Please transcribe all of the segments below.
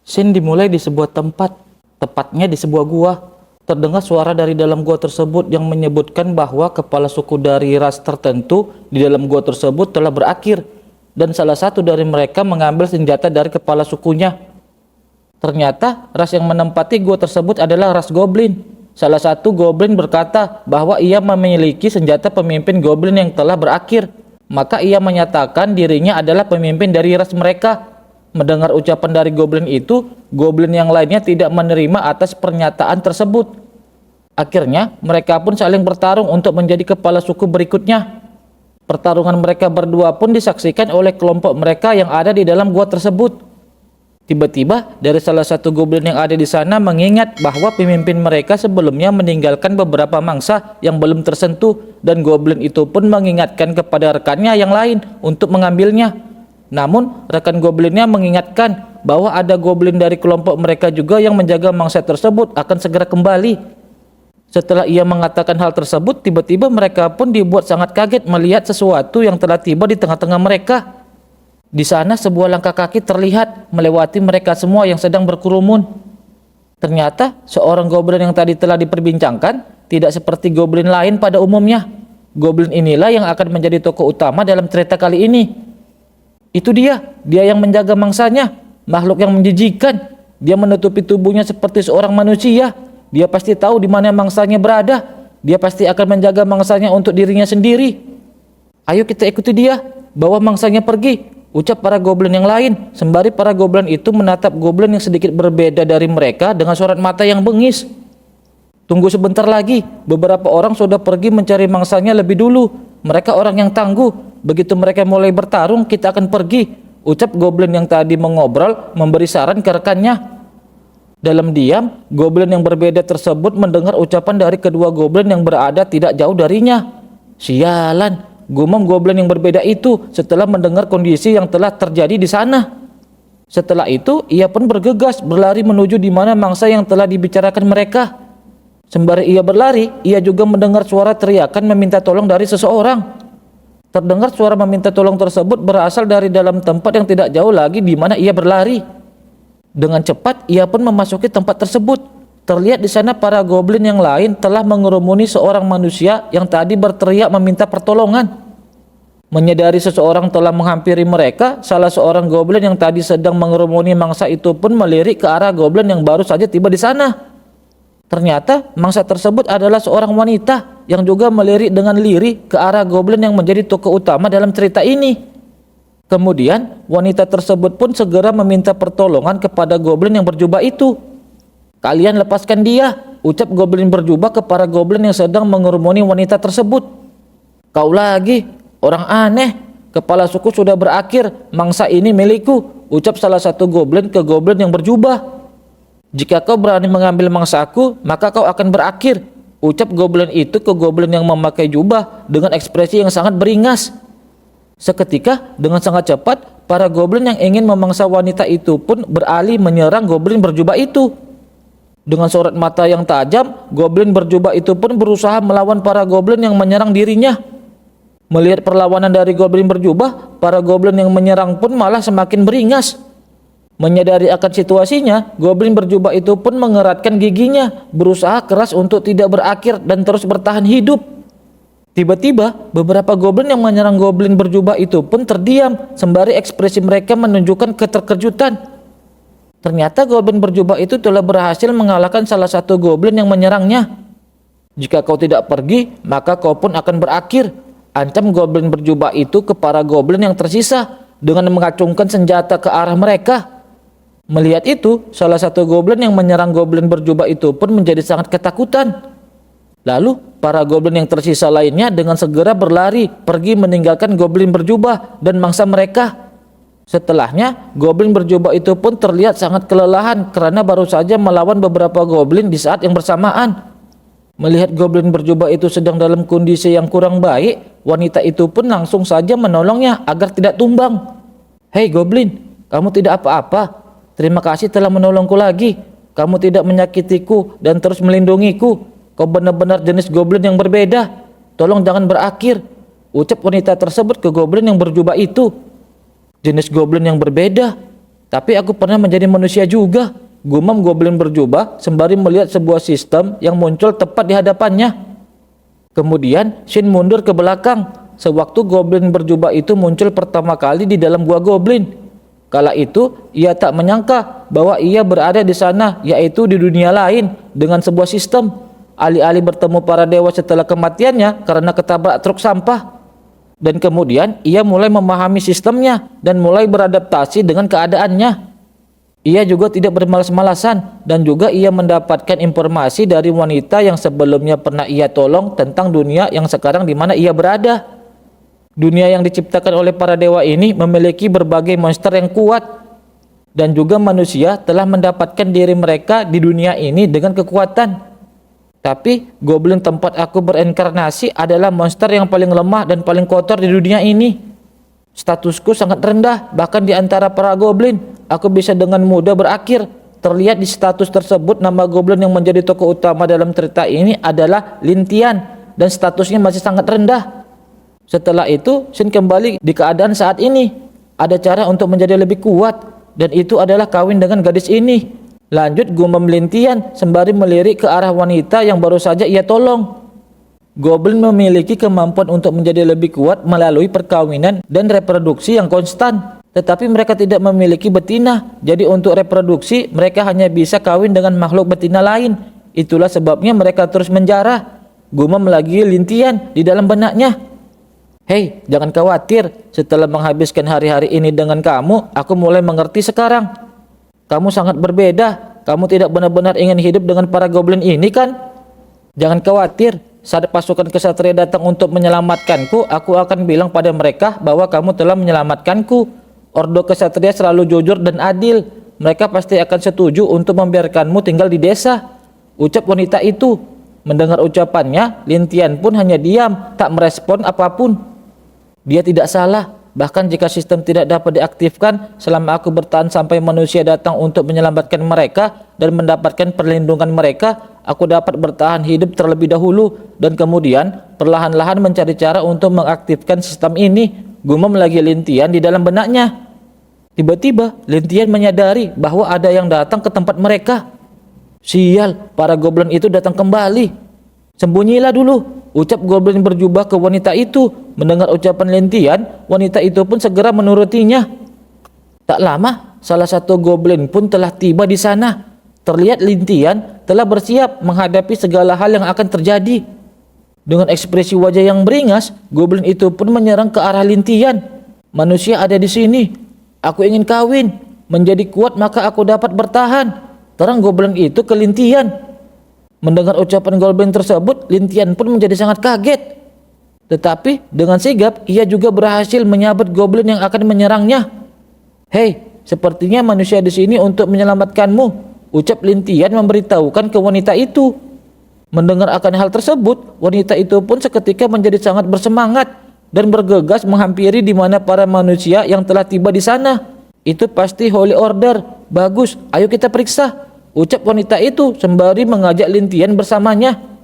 Scene dimulai di sebuah tempat, tepatnya di sebuah gua. Terdengar suara dari dalam gua tersebut yang menyebutkan bahwa kepala suku dari ras tertentu di dalam gua tersebut telah berakhir, dan salah satu dari mereka mengambil senjata dari kepala sukunya. Ternyata ras yang menempati gua tersebut adalah ras goblin. Salah satu goblin berkata bahwa ia memiliki senjata pemimpin goblin yang telah berakhir. Maka ia menyatakan dirinya adalah pemimpin dari ras mereka. Mendengar ucapan dari goblin itu, goblin yang lainnya tidak menerima atas pernyataan tersebut. Akhirnya, mereka pun saling bertarung untuk menjadi kepala suku berikutnya. Pertarungan mereka berdua pun disaksikan oleh kelompok mereka yang ada di dalam gua tersebut. Tiba-tiba, dari salah satu goblin yang ada di sana mengingat bahwa pemimpin mereka sebelumnya meninggalkan beberapa mangsa yang belum tersentuh, dan goblin itu pun mengingatkan kepada rekannya yang lain untuk mengambilnya. Namun, rekan goblinnya mengingatkan bahwa ada goblin dari kelompok mereka juga yang menjaga mangsa tersebut akan segera kembali. Setelah ia mengatakan hal tersebut, tiba-tiba mereka pun dibuat sangat kaget melihat sesuatu yang telah tiba di tengah-tengah mereka. Di sana sebuah langkah kaki terlihat melewati mereka semua yang sedang berkerumun. Ternyata seorang goblin yang tadi telah diperbincangkan tidak seperti goblin lain pada umumnya. Goblin inilah yang akan menjadi tokoh utama dalam cerita kali ini. Itu dia yang menjaga mangsanya, makhluk yang menjijikan. Dia menutupi tubuhnya seperti seorang manusia. Dia pasti tahu di mana mangsanya berada. Dia pasti akan menjaga mangsanya untuk dirinya sendiri. Ayo kita ikuti dia, bawa mangsanya pergi, ucap para goblin yang lain, sembari para goblin itu menatap goblin yang sedikit berbeda dari mereka dengan sorot mata yang bengis. Tunggu sebentar lagi, beberapa orang sudah pergi mencari mangsanya lebih dulu. Mereka orang yang tangguh. Begitu mereka mulai bertarung, kita akan pergi, ucap goblin yang tadi mengobrol memberi saran ke rekannya. Dalam diam, goblin yang berbeda tersebut mendengar ucapan dari kedua goblin yang berada tidak jauh darinya. Sialan, gumam goblin yang berbeda itu setelah mendengar kondisi yang telah terjadi di sana. Setelah itu, ia pun bergegas berlari menuju di mana mangsa yang telah dibicarakan mereka. Sembari ia berlari, ia juga mendengar suara teriakan meminta tolong dari seseorang. Terdengar suara meminta tolong tersebut berasal dari dalam tempat yang tidak jauh lagi di mana ia berlari. Dengan cepat, ia pun memasuki tempat tersebut. Terlihat di sana para goblin yang lain telah mengerumuni seorang manusia yang tadi berteriak meminta pertolongan. Menyadari seseorang telah menghampiri mereka, salah seorang goblin yang tadi sedang mengerumuni mangsa itu pun melirik ke arah goblin yang baru saja tiba di sana. Ternyata mangsa tersebut adalah seorang wanita yang juga melirik dengan lirih ke arah goblin yang menjadi tokoh utama dalam cerita ini. Kemudian wanita tersebut pun segera meminta pertolongan kepada goblin yang berjubah itu. Kalian lepaskan dia, ucap goblin berjubah kepada goblin yang sedang mengerumuni wanita tersebut. Kau lagi, orang aneh, kepala suku sudah berakhir, mangsa ini milikku, ucap salah satu goblin ke goblin yang berjubah. Jika kau berani mengambil mangsaku, maka kau akan berakhir, ucap goblin itu ke goblin yang memakai jubah dengan ekspresi yang sangat beringas. Seketika, dengan sangat cepat, para goblin yang ingin memangsa wanita itu pun beralih menyerang goblin berjubah itu. Dengan sorot mata yang tajam, goblin berjubah itu pun berusaha melawan para goblin yang menyerang dirinya. Melihat perlawanan dari goblin berjubah, para goblin yang menyerang pun malah semakin beringas. Menyadari akan situasinya, goblin berjubah itu pun mengeratkan giginya, berusaha keras untuk tidak berakhir dan terus bertahan hidup. Tiba-tiba, beberapa goblin yang menyerang goblin berjubah itu pun terdiam, sembari ekspresi mereka menunjukkan keterkejutan. Ternyata goblin berjubah itu telah berhasil mengalahkan salah satu goblin yang menyerangnya. Jika kau tidak pergi, maka kau pun akan berakhir, ancam goblin berjubah itu ke para goblin yang tersisa dengan mengacungkan senjata ke arah mereka. Melihat itu, salah satu goblin yang menyerang goblin berjubah itu pun menjadi sangat ketakutan. Lalu, para goblin yang tersisa lainnya dengan segera berlari pergi meninggalkan goblin berjubah dan mangsa mereka. Setelahnya, goblin berjubah itu pun terlihat sangat kelelahan karena baru saja melawan beberapa goblin di saat yang bersamaan. Melihat goblin berjubah itu sedang dalam kondisi yang kurang baik, wanita itu pun langsung saja menolongnya agar tidak tumbang. Hei goblin, kamu tidak apa-apa. Terima kasih telah menolongku lagi. Kamu tidak menyakitiku dan terus melindungiku. Kau benar-benar jenis goblin yang berbeda. Tolong jangan berakhir, ucap wanita tersebut ke goblin yang berjubah itu. Jenis goblin yang berbeda? Tapi aku pernah menjadi manusia juga, gumam goblin berjubah sembari melihat sebuah sistem yang muncul tepat di hadapannya. Kemudian Shin mundur ke belakang sewaktu goblin berjubah itu muncul pertama kali di dalam gua goblin. Kala itu ia tak menyangka bahwa ia berada di sana, yaitu di dunia lain dengan sebuah sistem. Alih-alih bertemu para dewa setelah kematiannya karena ketabrak truk sampah. Dan kemudian ia mulai memahami sistemnya dan mulai beradaptasi dengan keadaannya. Ia juga tidak bermalas-malasan dan juga ia mendapatkan informasi dari wanita yang sebelumnya pernah ia tolong tentang dunia yang sekarang di mana ia berada. Dunia yang diciptakan oleh para dewa ini memiliki berbagai monster yang kuat, dan juga manusia telah mendapatkan diri mereka di dunia ini dengan kekuatan. Tapi goblin tempat aku berinkarnasi adalah monster yang paling lemah dan paling kotor di dunia ini. Statusku sangat rendah, bahkan di antara para goblin. Aku bisa dengan mudah berakhir. Terlihat di status tersebut nama goblin yang menjadi tokoh utama dalam cerita ini adalah Lintian, dan statusnya masih sangat rendah. Setelah itu, Shin kembali di keadaan saat ini. Ada cara untuk menjadi lebih kuat, dan itu adalah kawin dengan gadis ini. Lanjut gumam Lintian sembari melirik ke arah wanita yang baru saja ia tolong. Goblin memiliki kemampuan untuk menjadi lebih kuat melalui perkawinan dan reproduksi yang konstan. Tetapi mereka tidak memiliki betina. Jadi untuk reproduksi mereka hanya bisa kawin dengan makhluk betina lain. Itulah sebabnya mereka terus menjarah. Gumam lagi Lintian di dalam benaknya. Hei, jangan khawatir. Setelah menghabiskan hari-hari ini dengan kamu, aku mulai mengerti sekarang. Kamu sangat berbeda. Kamu tidak benar-benar ingin hidup dengan para goblin ini kan? Jangan khawatir. Saat pasukan kesatria datang untuk menyelamatkanku, aku akan bilang pada mereka bahwa kamu telah menyelamatkanku. Ordo kesatria selalu jujur dan adil. Mereka pasti akan setuju untuk membiarkanmu tinggal di desa. Ucap wanita itu. Mendengar ucapannya, Lintian pun hanya diam, tak merespon apapun. Dia tidak salah. Bahkan jika sistem tidak dapat diaktifkan, selama aku bertahan sampai manusia datang untuk menyelamatkan mereka dan mendapatkan perlindungan mereka, aku dapat bertahan hidup terlebih dahulu dan kemudian perlahan-lahan mencari cara untuk mengaktifkan sistem ini. Gumam lagi Lintian di dalam benaknya. Tiba-tiba Lintian menyadari bahwa ada yang datang ke tempat mereka. Sial, para goblin itu datang kembali. Sembunyilah dulu, ucap goblin berjubah ke wanita itu. Mendengar ucapan Lintian, wanita itu pun segera menurutinya. Tak lama, salah satu goblin pun telah tiba di sana. Terlihat Lintian telah bersiap menghadapi segala hal yang akan terjadi. Dengan ekspresi wajah yang beringas, goblin itu pun menyerang ke arah Lintian. Manusia ada di sini. Aku ingin kawin. Menjadi kuat maka aku dapat bertahan. Terang goblin itu ke Lintian. Mendengar ucapan goblin tersebut, Lintian pun menjadi sangat kaget. Tetapi dengan sigap, ia juga berhasil menyabet goblin yang akan menyerangnya. Hei, sepertinya manusia di sini untuk menyelamatkanmu, ucap Lintian memberitahukan ke wanita itu. Mendengar akan hal tersebut, wanita itu pun seketika menjadi sangat bersemangat dan bergegas menghampiri di mana para manusia yang telah tiba di sana. Itu pasti Holy Order. Bagus, ayo kita periksa, ucap wanita itu sembari mengajak Lintian bersamanya.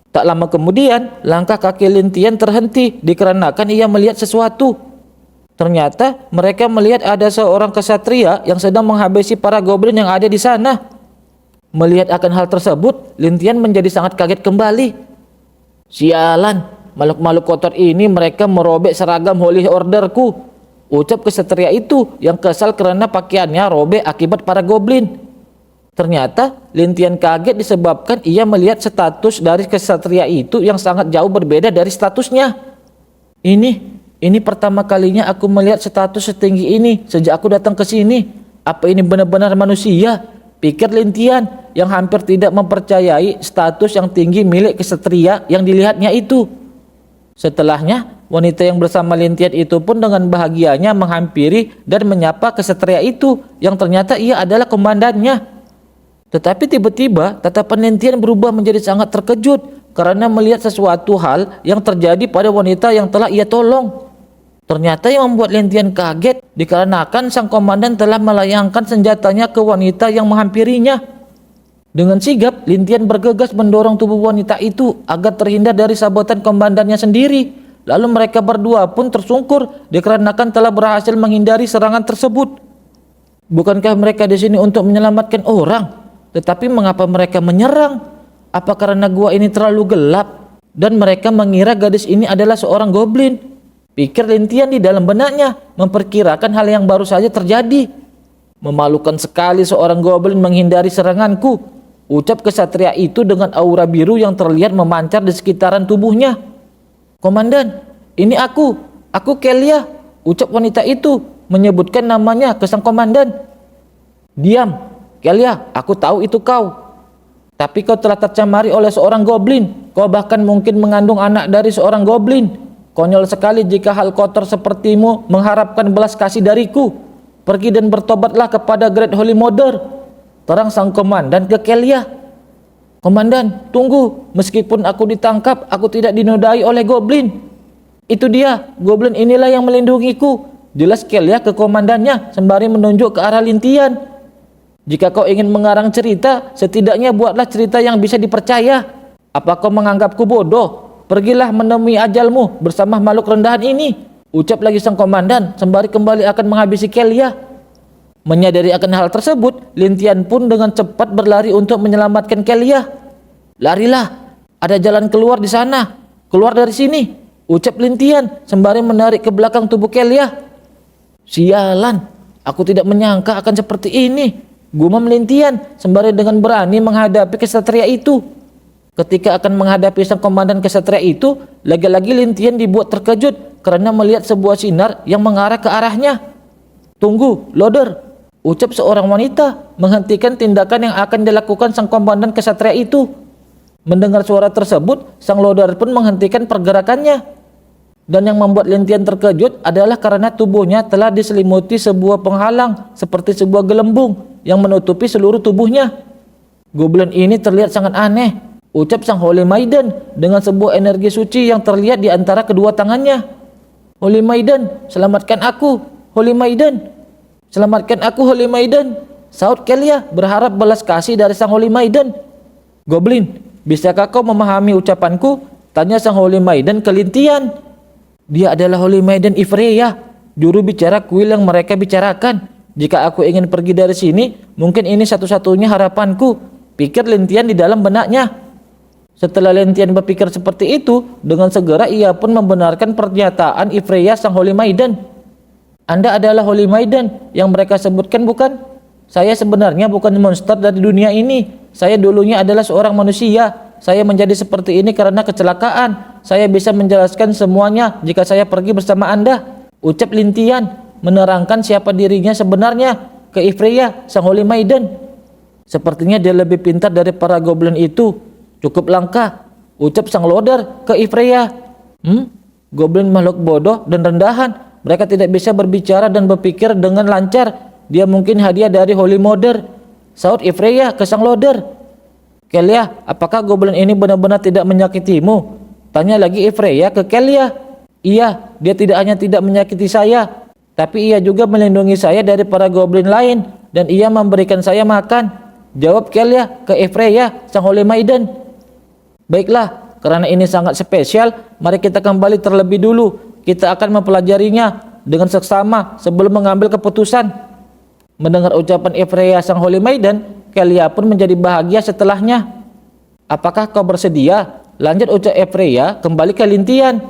Tak lama kemudian, langkah kaki Lintian terhenti dikarenakan ia melihat sesuatu. Ternyata mereka melihat ada seorang kesatria yang sedang menghabisi para goblin yang ada di sana. Melihat akan hal tersebut, Lintian menjadi sangat kaget kembali. Sialan, makhluk-makhluk kotor ini mereka merobek seragam Holy Orderku, ucap kesatria itu yang kesal karena pakaiannya robek akibat para goblin. Ternyata Lintian kaget disebabkan ia melihat status dari kesatria itu yang sangat jauh berbeda dari statusnya. Ini pertama kalinya aku melihat status setinggi ini sejak aku datang ke sini. Apa ini benar-benar manusia? Pikir Lintian yang hampir tidak mempercayai status yang tinggi milik kesatria yang dilihatnya itu. Setelahnya, wanita yang bersama Lintian itu pun dengan bahagianya menghampiri dan menyapa kesatria itu yang ternyata ia adalah komandannya. Tetapi tiba-tiba tatapan Lintian berubah menjadi sangat terkejut karena melihat sesuatu hal yang terjadi pada wanita yang telah ia tolong. Ternyata yang membuat Lintian kaget dikarenakan sang komandan telah melayangkan senjatanya ke wanita yang menghampirinya. Dengan sigap, Lintian bergegas mendorong tubuh wanita itu agar terhindar dari sabetan komandannya sendiri. Lalu mereka berdua pun tersungkur dikarenakan telah berhasil menghindari serangan tersebut. Bukankah mereka di sini untuk menyelamatkan orang? Tetapi mengapa mereka menyerang? Apa karena gua ini terlalu gelap dan mereka mengira gadis ini adalah seorang goblin? Pikir Lintian di dalam benaknya, memperkirakan hal yang baru saja terjadi. Memalukan sekali seorang goblin menghindari seranganku, ucap kesatria itu dengan aura biru yang terlihat memancar di sekitaran tubuhnya. Komandan, ini aku Kelia, ucap wanita itu, menyebutkan namanya ke sang komandan. Diam, Kelia, aku tahu itu kau. Tapi kau telah tercemari oleh seorang goblin. Kau bahkan mungkin mengandung anak dari seorang goblin. Konyol sekali jika hal kotor sepertimu mengharapkan belas kasih dariku. Pergi dan bertobatlah kepada Great Holy Mother, terang sang komandan ke Kelia. Komandan, tunggu. Meskipun aku ditangkap, aku tidak dinodai oleh goblin. Itu dia, goblin inilah yang melindungiku. Jelas Kelia ke komandannya sembari menunjuk ke arah Lintian. Jika kau ingin mengarang cerita, setidaknya buatlah cerita yang bisa dipercaya. Apa kau menganggapku bodoh? Pergilah menemui ajalmu bersama makhluk rendahan ini, ucap lagi sang komandan sembari kembali akan menghabisi Kelia. Menyadari akan hal tersebut, Lintian pun dengan cepat berlari untuk menyelamatkan Kelia. Larilah, ada jalan keluar di sana. Keluar dari sini, ucap Lintian sembari menarik ke belakang tubuh Kelia. Sialan, aku tidak menyangka akan seperti ini, gumam Lintian sembari dengan berani menghadapi kesatria itu. Ketika akan menghadapi sang komandan kesatria itu, lagi-lagi Lintian dibuat terkejut karena melihat sebuah sinar yang mengarah ke arahnya. Tunggu, Loder, ucap seorang wanita menghentikan tindakan yang akan dilakukan sang komandan kesatria itu. Mendengar suara tersebut, sang Loder pun menghentikan pergerakannya. Dan yang membuat Lintian terkejut adalah karena tubuhnya telah diselimuti sebuah penghalang seperti sebuah gelembung yang menutupi seluruh tubuhnya. Goblin ini terlihat sangat aneh, ucap sang Holy Maiden dengan sebuah energi suci yang terlihat di antara kedua tangannya. Holy Maiden, selamatkan aku, Holy Maiden. Selamatkan aku, Holy Maiden, saut Kelia berharap belas kasih dari sang Holy Maiden. Goblin, bisakah kau memahami ucapanku? Tanya sang Holy Maiden ke Lintian. Dia adalah Holy Maiden Ivrea, juru bicara kuil yang mereka bicarakan. Jika aku ingin pergi dari sini, mungkin ini satu-satunya harapanku, pikir Lintian di dalam benaknya. Setelah Lintian berpikir seperti itu, dengan segera ia pun membenarkan pernyataan Ivrea sang Holy Maiden. Anda adalah Holy Maiden yang mereka sebutkan, bukan? Saya sebenarnya bukan monster dari dunia ini. Saya dulunya adalah seorang manusia. Saya menjadi seperti ini karena kecelakaan. Saya bisa menjelaskan semuanya jika saya pergi bersama Anda, ucap Lintian, menerangkan siapa dirinya sebenarnya ke Ivrea sang Holy Maiden. Sepertinya dia lebih pintar dari para goblin itu. Cukup langka, ucap sang Loder ke Ivrea. Goblin makhluk bodoh dan rendahan. Mereka tidak bisa berbicara dan berpikir dengan lancar. Dia mungkin hadiah dari Holy Mother, saut Ivrea ke sang Loder. Kelia, apakah goblin ini benar-benar tidak menyakitimu? Tanya lagi Ivrea ke Kelia. Iya, dia tidak hanya tidak menyakiti saya, tapi ia juga melindungi saya dari para goblin lain, dan ia memberikan saya makan, jawab Kelia ke Ivrea sang Holy Maiden. Baiklah, karena ini sangat spesial, mari kita kembali terlebih dulu. Kita akan mempelajarinya dengan seksama sebelum mengambil keputusan. Mendengar ucapan Ivrea sang Holy Maiden, Kelia pun menjadi bahagia setelahnya. Apakah kau bersedia? Lanjut ucap Ivrea kembali ke Lintian.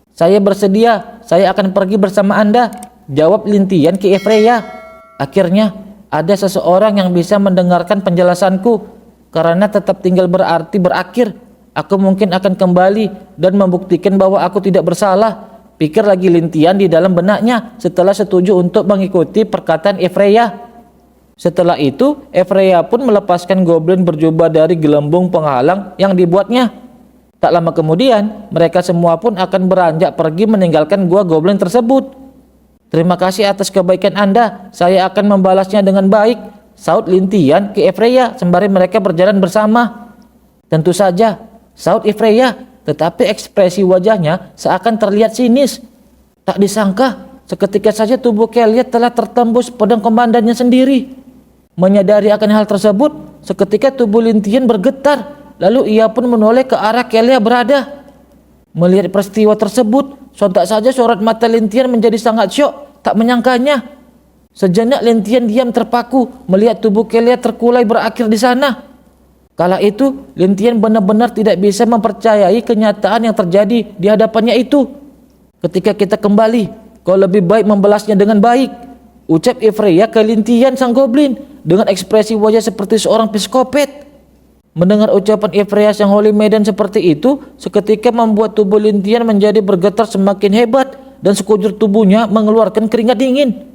Saya bersedia, saya akan pergi bersama Anda, jawab Lintian ke Ivrea. Akhirnya ada seseorang yang bisa mendengarkan penjelasanku, karena tetap tinggal berarti berakhir. Aku mungkin akan kembali dan membuktikan bahwa aku tidak bersalah, pikir lagi Lintian di dalam benaknya setelah setuju untuk mengikuti perkataan Ivrea. Setelah itu, Ivrea pun melepaskan goblin berjubah dari gelembung penghalang yang dibuatnya. Tak lama kemudian, mereka semua pun akan beranjak pergi meninggalkan gua goblin tersebut. Terima kasih atas kebaikan Anda, saya akan membalasnya dengan baik, saut Lintian ke Ivrea sembari mereka berjalan bersama. Tentu saja, saut Ivrea, tetapi ekspresi wajahnya seakan terlihat sinis. Tak disangka, seketika saja tubuh Kelia telah tertembus pedang komandannya sendiri. Menyadari akan hal tersebut, seketika tubuh Lintian bergetar, lalu ia pun menoleh ke arah Kelia berada. Melihat peristiwa tersebut, sontak saja sorot mata Lintian menjadi sangat syok, tak menyangkanya. Sejenak Lin Tian diam terpaku melihat tubuh Kelia terkulai berakhir di sana. Kala itu Lin Tian benar-benar tidak bisa mempercayai kenyataan yang terjadi di hadapannya itu. Ketika kita kembali, kau lebih baik membalasnya dengan baik, ucap Ifreya ke Lin Tian sang goblin dengan ekspresi wajah seperti seorang psikopat. Mendengar ucapan Ifreya sang Holy Maiden seperti itu, seketika membuat tubuh Lin Tian menjadi bergetar semakin hebat dan sekujur tubuhnya mengeluarkan keringat dingin.